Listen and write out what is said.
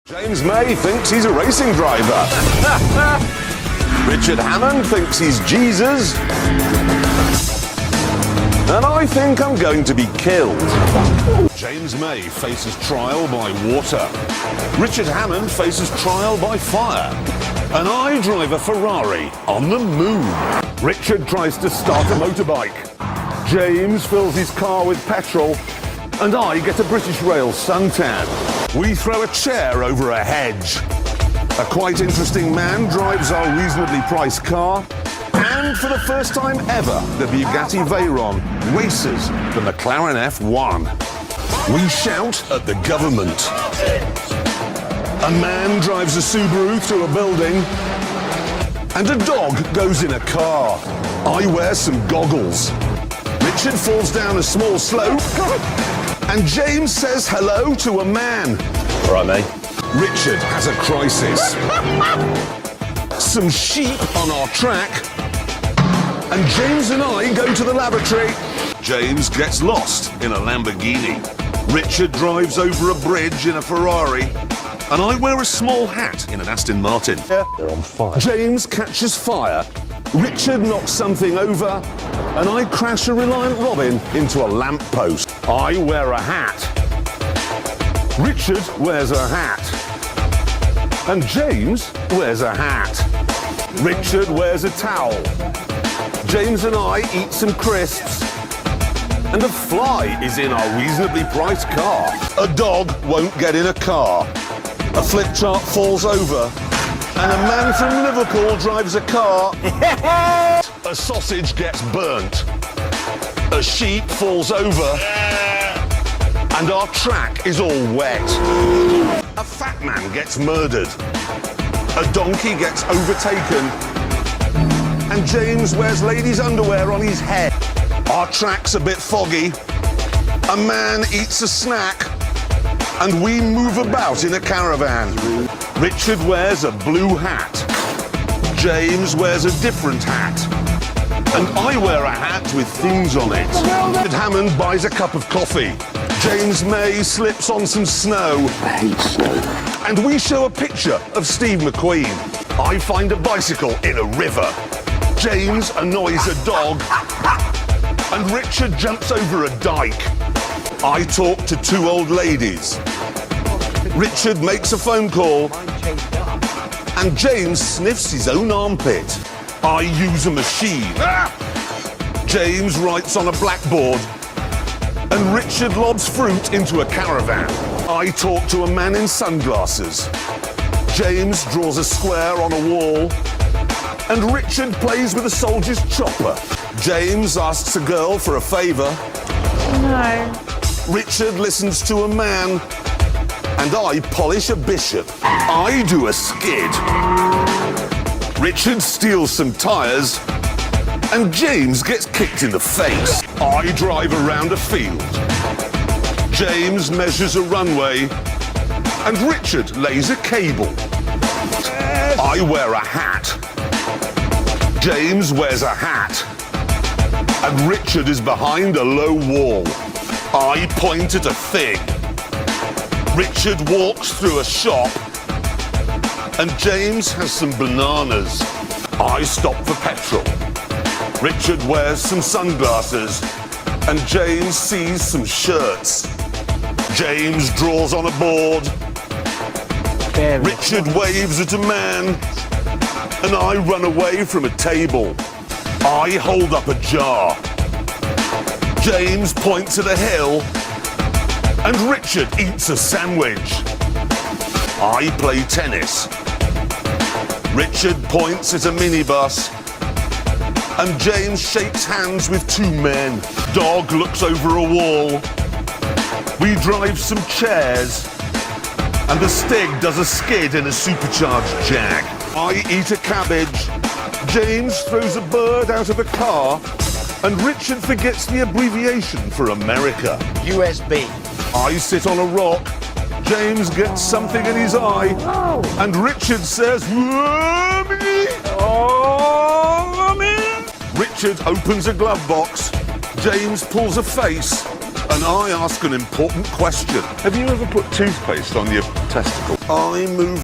James May thinks he's a racing driver. Richard Hammond thinks he's Jesus. And I think I'm going to be killed. James May faces trial by water. Richard Hammond faces trial by fire. And I drive a Ferrari on the moon. Richard tries to start a motorbike. James fills his car with petrol. And I get a British Rail suntan. We throw a chair over a hedge. A quite interesting man drives our reasonably priced car. And for the first time ever, the Bugatti Veyron races the McLaren F1. We shout at the government. A man drives a Subaru through a building. And a dog goes in a car. I wear some goggles. Richard falls down a small slope. And James says hello to a man. All right, mate. Richard has a crisis. Some sheep on our track. And James and I go to the lavatory. James gets lost in a Lamborghini. Richard drives over a bridge in a Ferrari. And I wear a small hat in an Aston Martin. They're on fire. James catches fire. Richard knocks something over. And I crash a Reliant Robin into a lamppost. I wear a hat. Richard wears a hat. And James wears a hat. Richard wears a towel. James and I eat some crisps. And a fly is in our reasonably priced car. A dog won't get in a car. A flip chart falls over. And a man from Liverpool drives a car. A sausage gets burnt. A sheep falls over. And our track is all wet. A fat man gets murdered. A donkey gets overtaken. And James wears ladies' underwear on his head. Our track's a bit foggy. A man eats a snack. And we move about in a caravan. Richard wears a blue hat. James wears a different hat. And I wear a hat with things on it. Richard Hammond buys a cup of coffee. James May slips on some snow. I hate snow. And we show a picture of Steve McQueen. I find a bicycle in a river. James annoys a dog. And Richard jumps over a dike. I talk to two old ladies. Richard makes a phone call. And James sniffs his own armpit. I use a machine. James writes on a blackboard. And Richard lobs fruit into a caravan. I talk to a man in sunglasses. James draws a square on a wall. And Richard plays with a soldier's chopper. James asks a girl for a favour. No. Richard listens to a man. And I polish a bishop. I do a skid. Richard steals some tyres. And James gets kicked in the face. I drive around a field. James measures a runway. And Richard lays a cable. I wear a hat. James wears a hat. And Richard is behind a low wall. I point at a thing. Richard walks through a shop. And James has some bananas. I stop for petrol. Richard wears some sunglasses. And James sees some shirts. James draws on a board. Richard waves at a man. And I run away from a table. I hold up a jar. James points at a hill. And Richard eats a sandwich. I play tennis. Richard points at a minibus. And James shakes hands with two men. Dog looks over a wall. We drive some chairs. And the Stig does a skid in a supercharged Jag. I eat a cabbage. James throws a bird out of a car. And Richard forgets the abbreviation for America. USB. I sit on a rock. James gets something in his eye. And Richard says, "Mommy." Richard opens a glove box. James pulls a face. and I ask an important question. Have you ever put toothpaste on your testicle? I move